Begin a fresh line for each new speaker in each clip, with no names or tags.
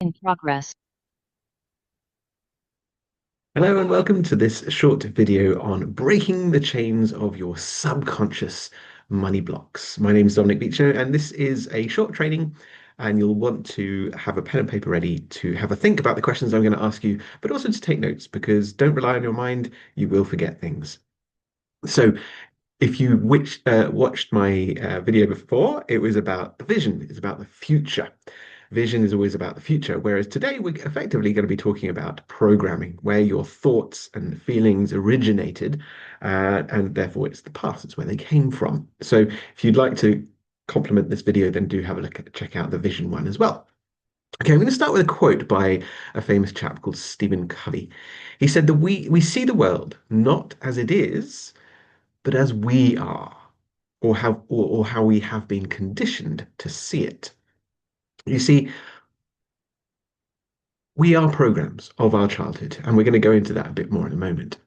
In progress.
Hello and welcome to this short video on breaking the chains of your subconscious money blocks. My name is Dominic Beecher and this is a short training, and you'll want to have a pen and paper ready to have a think about the questions I'm going to ask you, but also to take notes because don't rely on your mind, you will forget things. So if you watched my video before, it was about the vision, it's about the future. Vision is always about the future, whereas today we're effectively going to be talking about programming, where your thoughts and feelings originated, and therefore it's the past, it's where they came from. So if you'd like to complement this video, then do have a look at check out the vision one as well. Okay, I'm going to start with a quote by a famous chap called Stephen Covey. He said that we see the world not as it is, but as we are, or how we have been conditioned to see it. You see, we are programs of our childhood, and we're going to go into that a bit more in a moment.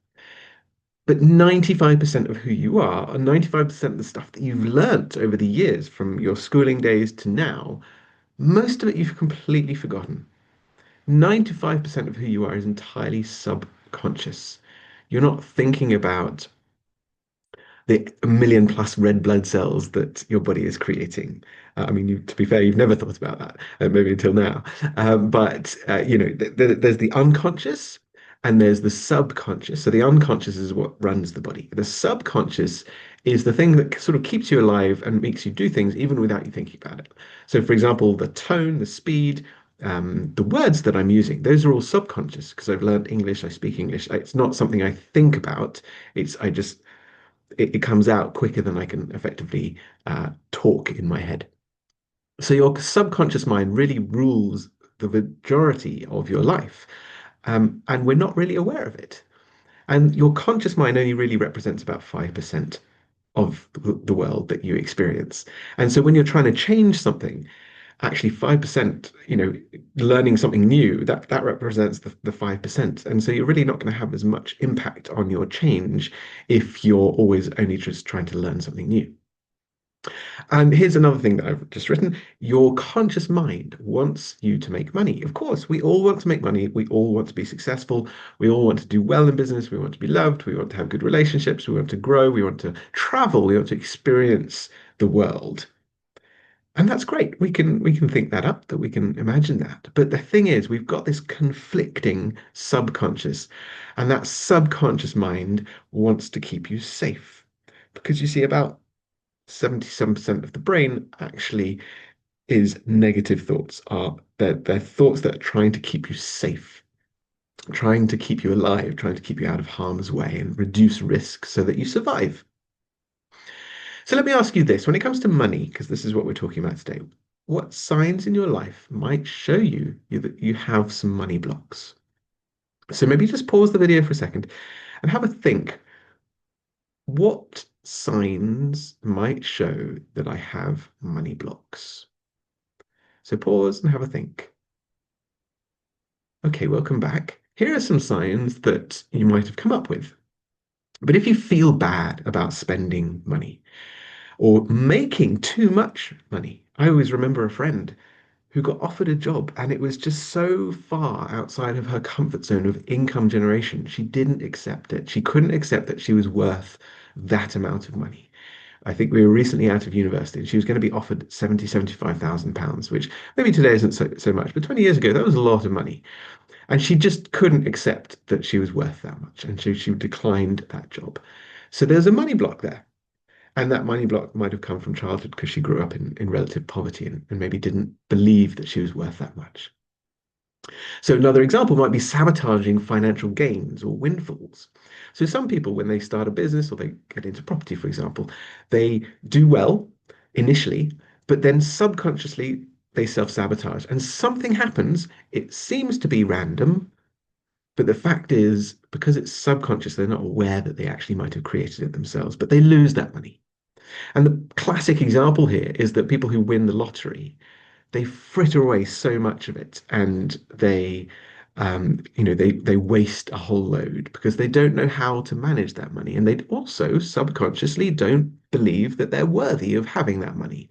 But 95% of who you are, and 95% of the stuff that you've learnt over the years from your schooling days to now, most of it you've completely forgotten. 95% of who you are is entirely subconscious. You're not thinking about the million plus red blood cells that your body is creating. I mean, to be fair, you've never thought about that, maybe until now. But there's the unconscious and there's the subconscious. So the unconscious is what runs the body. The subconscious is the thing that sort of keeps you alive and makes you do things even without you thinking about it. So, for example, the tone, the speed, the words that I'm using, those are all subconscious because I've learned English, I speak English. It's not something I think about. It comes out quicker than I can effectively talk in my head. So your subconscious mind really rules the majority of your life, and we're not really aware of it. And your conscious mind only really represents about 5% of the world that you experience. And so when you're trying to change something, actually 5%, learning something new, that represents the 5%. And so you're really not going to have as much impact on your change if you're always only just trying to learn something new. And here's another thing that I've just written. Your conscious mind wants you to make money. Of course, we all want to make money. We all want to be successful. We all want to do well in business. We want to be loved. We want to have good relationships. We want to grow. We want to travel. We want to experience the world. And that's great. We can think that up, that we can imagine that. But the thing is, we've got this conflicting subconscious, and that subconscious mind wants to keep you safe. Because you see, about 77% of the brain actually is negative thoughts, are they're thoughts that are trying to keep you safe, trying to keep you alive, trying to keep you out of harm's way and reduce risk so that you survive. So let me ask you this, when it comes to money, because this is what we're talking about today, what signs in your life might show you that you have some money blocks? So maybe just pause the video for a second and have a think. What signs might show that I have money blocks? So pause and have a think. Okay, welcome back. Here are some signs that you might have come up with. But if you feel bad about spending money or making too much money, I always remember a friend who got offered a job and it was just so far outside of her comfort zone of income generation. She didn't accept it. She couldn't accept that she was worth that amount of money. I think we were recently out of university and she was going to be offered 75,000 pounds, which maybe today isn't so much, but 20 years ago, that was a lot of money. And she just couldn't accept that she was worth that much. And she declined that job. So there's a money block there. And that money block might have come from childhood because she grew up in relative poverty and maybe didn't believe that she was worth that much. So another example might be sabotaging financial gains or windfalls. So some people, when they start a business or they get into property, for example, they do well initially, but then subconsciously they self-sabotage and something happens. It seems to be random, but the fact is, because it's subconscious, they're not aware that they actually might have created it themselves, but they lose that money. And the classic example here is that people who win the lottery, they fritter away so much of it and they waste a whole load because they don't know how to manage that money. And they also subconsciously don't believe that they're worthy of having that money.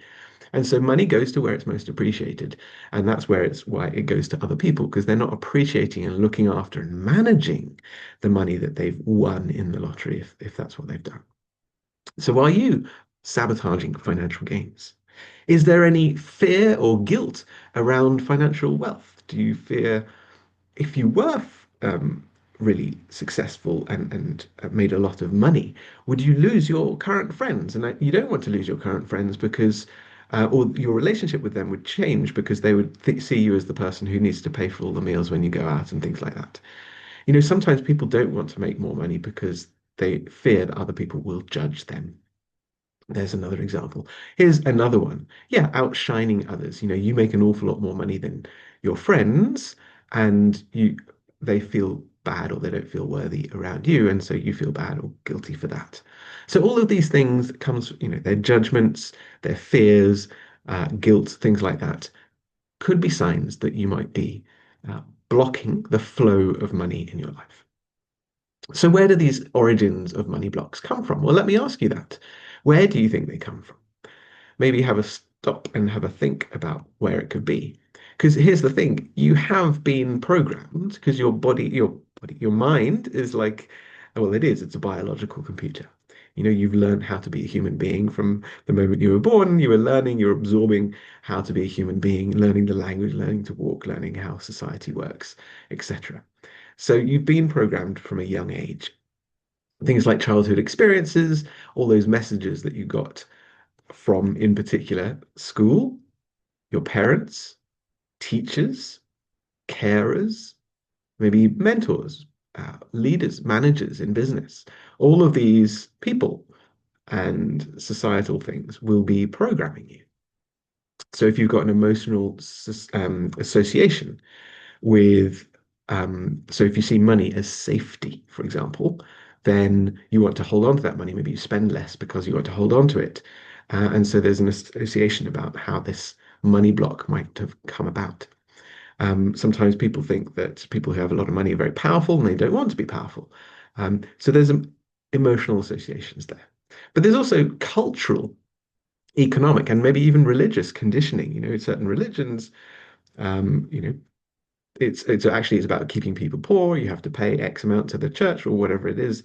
And so money goes to where it's most appreciated. And that's why it goes to other people, because they're not appreciating and looking after and managing the money that they've won in the lottery, if that's what they've done. So are you sabotaging financial gains? Is there any fear or guilt around financial wealth? Do you fear if you were really successful and made a lot of money, would you lose your current friends? And you don't want to lose your current friends because, or your relationship with them would change because they would see you as the person who needs to pay for all the meals when you go out and things like that. Sometimes people don't want to make more money because they fear that other people will judge them. There's another example. Here's another one. Yeah, outshining others. You make an awful lot more money than your friends, and they feel bad or they don't feel worthy around you, and so you feel bad or guilty for that. So all of these things comes, their judgments, their fears, guilt, things like that, could be signs that you might be blocking the flow of money in your life. So where do these origins of money blocks come from? Well, let me ask you that. Where do you think they come from? Maybe have a stop and have a think about where it could be. Because here's the thing, you have been programmed because your mind is like, well, it's a biological computer. You've learned how to be a human being from the moment you were born. You were learning, you're absorbing how to be a human being, learning the language, learning to walk, learning how society works, etc. So you've been programmed from a young age. Things like childhood experiences, all those messages that you got from, in particular, school, your parents, teachers, carers, maybe mentors, leaders, managers in business. All of these people and societal things will be programming you. So if you've got an emotional association with, so if you see money as safety, for example, then you want to hold on to that money. Maybe you spend less because you want to hold on to it. And so there's an association about how this money block might have come about. Sometimes people think that people who have a lot of money are very powerful and they don't want to be powerful. So there's emotional associations there. But there's also cultural, economic, and maybe even religious conditioning. Certain religions, um, you know, it's about keeping people poor. You have to pay X amount to the church or whatever it is,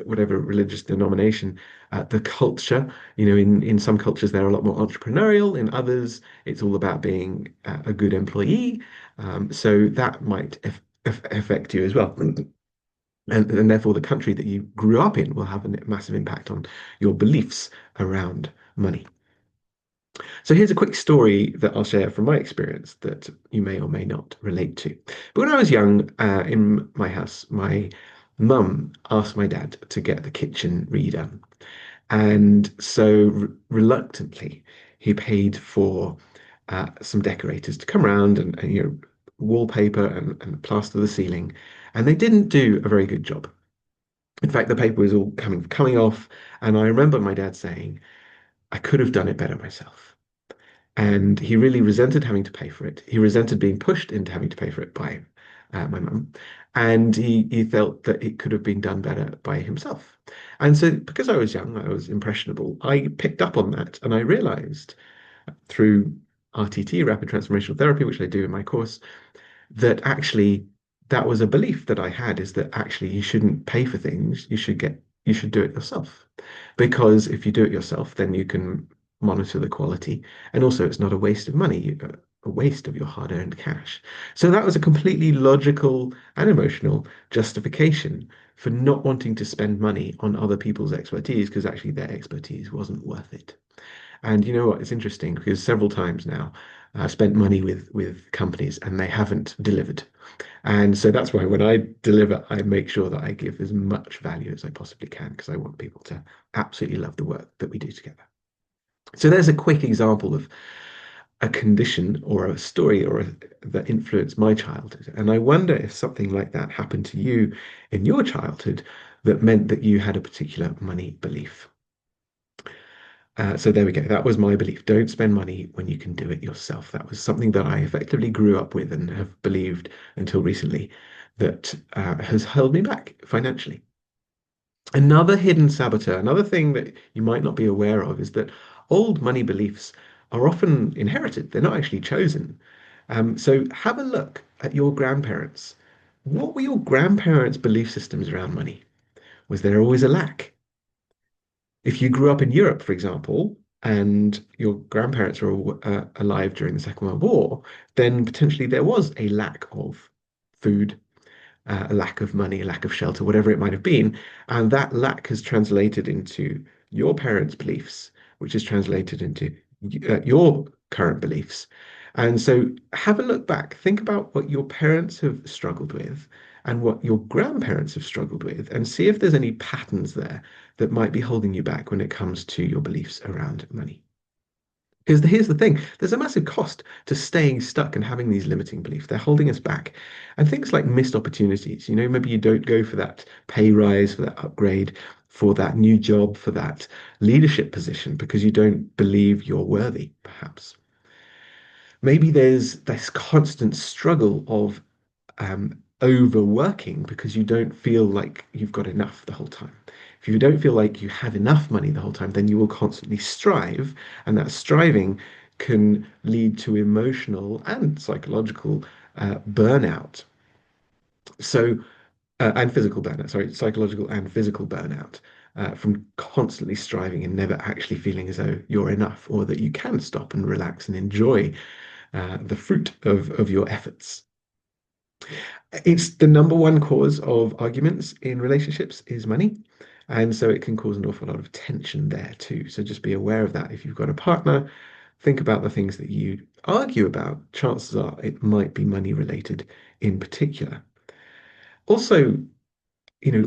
whatever religious denomination. The culture, in some cultures they're a lot more entrepreneurial. In others, it's all about being a good employee. So that might affect you as well. And therefore, the country that you grew up in will have a massive impact on your beliefs around money. So here's a quick story that I'll share from my experience that you may or may not relate to. But when I was young, in my house, my mum asked my dad to get the kitchen redone. And so reluctantly, he paid for some decorators to come around and wallpaper and plaster the ceiling. And they didn't do a very good job. In fact, the paper was all coming off. And I remember my dad saying, I could have done it better myself. And he really resented having to pay for it. He resented being pushed into having to pay for it by my mum. And he felt that it could have been done better by himself. And so, because I was young, I was impressionable, I picked up on that and I realized through RTT, rapid transformational therapy, which I do in my course, that actually that was a belief that I had, is that actually you shouldn't pay for things, you should do it yourself. Because if you do it yourself, then you can monitor the quality. And also it's not a waste of money, a waste of your hard-earned cash. So that was a completely logical and emotional justification for not wanting to spend money on other people's expertise because actually their expertise wasn't worth it. And you know what? It's interesting because several times now I've spent money with companies and they haven't delivered. And so that's why when I deliver, I make sure that I give as much value as I possibly can because I want people to absolutely love the work that we do together. So there's a quick example of a condition or a story that influenced my childhood. And I wonder if something like that happened to you in your childhood that meant that you had a particular money belief. So there we go. That was my belief. Don't spend money when you can do it yourself. That was something that I effectively grew up with and have believed until recently that has held me back financially. Another hidden saboteur, another thing that you might not be aware of is that old money beliefs are often inherited. They're not actually chosen. So have a look at your grandparents. What were your grandparents' belief systems around money? Was there always a lack? If you grew up in Europe, for example, and your grandparents were alive during the Second World War, then potentially there was a lack of food, a lack of money, a lack of shelter, whatever it might have been. And that lack has translated into your parents' beliefs, which is translated into your current beliefs. And so have a look back. Think about what your parents have struggled with and what your grandparents have struggled with, and see if there's any patterns there that might be holding you back when it comes to your beliefs around money. Because here's the thing, there's a massive cost to staying stuck and having these limiting beliefs. They're holding us back. And things like missed opportunities, maybe you don't go for that pay rise, for that upgrade, for that new job, for that leadership position because you don't believe you're worthy, perhaps. Maybe there's this constant struggle of overworking because you don't feel like you've got enough the whole time. If you don't feel like you have enough money the whole time, then you will constantly strive, and that striving can lead to emotional and psychological burnout. So, and physical burnout, sorry, psychological and physical burnout. From constantly striving and never actually feeling as though you're enough or that you can stop and relax and enjoy the fruit of your efforts. It's the number one cause of arguments in relationships is money. And so it can cause an awful lot of tension there too. So just be aware of that. If you've got a partner, think about the things that you argue about. Chances are it might be money related in particular. Also,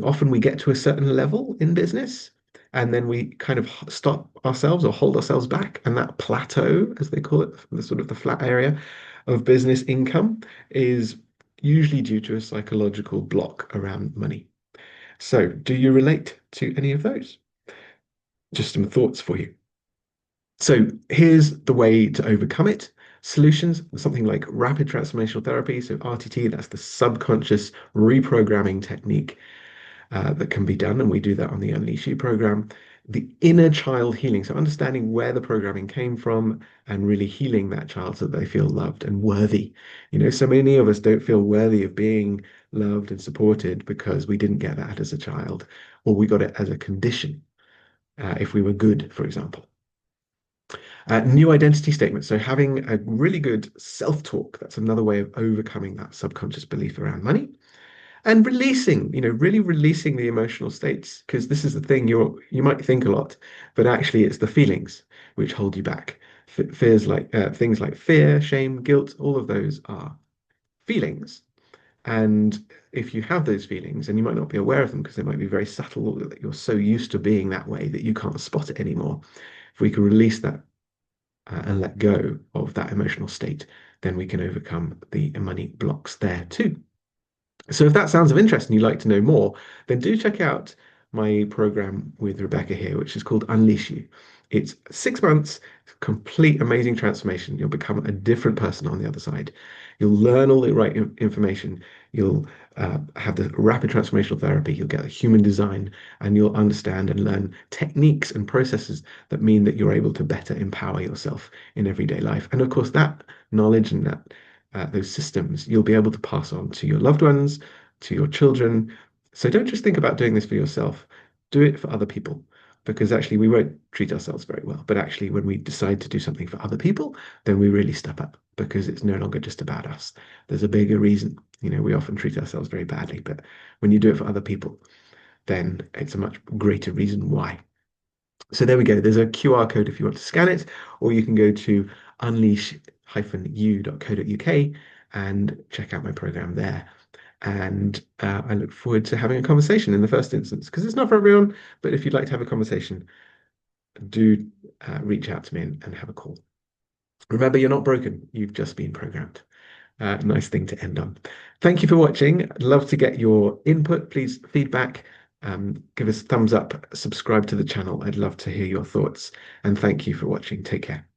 often we get to a certain level in business and then we kind of stop ourselves or hold ourselves back. And that plateau, as they call it, the sort of the flat area of business income is usually due to a psychological block around money. So, do you relate to any of those? Just some thoughts for you. So, here's the way to overcome it. Solutions, something like rapid transformational therapy. So, RTT, that's the subconscious reprogramming technique that can be done, and we do that on the Unleash You program. The inner child healing, so understanding where the programming came from and really healing that child so that they feel loved and worthy. So many of us don't feel worthy of being loved and supported because we didn't get that as a child, or we got it as a condition if we were good, for example. New identity statements. So having a really good self-talk, that's another way of overcoming that subconscious belief around money and releasing, really releasing the emotional states, because this is the thing, you might think a lot, but actually it's the feelings which hold you back. Fears like things like fear, shame, guilt, all of those are feelings. And if you have those feelings, and you might not be aware of them because they might be very subtle, that you're so used to being that way that you can't spot it anymore. If we can release that and let go of that emotional state, then we can overcome the money blocks there too. So if that sounds of interest and you'd like to know more, then do check out my program with Rebecca here, which is called Unleash You. It's 6 months, complete amazing transformation. You'll become a different person on the other side. You'll learn all the right information. You'll have the rapid transformational therapy. You'll get a human design, and you'll understand and learn techniques and processes that mean that you're able to better empower yourself in everyday life. And of course, that knowledge and that those systems you'll be able to pass on to your loved ones, to your children. So don't just think about doing this for yourself, do it for other people. Because actually, we won't treat ourselves very well. But actually, when we decide to do something for other people, then we really step up because it's no longer just about us. There's a bigger reason. We often treat ourselves very badly, but when you do it for other people, then it's a much greater reason why. So there we go. There's a QR code if you want to scan it, or you can go to unleash-u.co.uk and check out my program there. And I look forward to having a conversation in the first instance, because it's not for everyone, but if you'd like to have a conversation, do reach out to me and have a call. Remember, you're not broken. You've just been programmed. Nice thing to end on. Thank you for watching. I'd love to get your input. Please feedback. Give us a thumbs up. Subscribe to the channel. I'd love to hear your thoughts. And thank you for watching. Take care.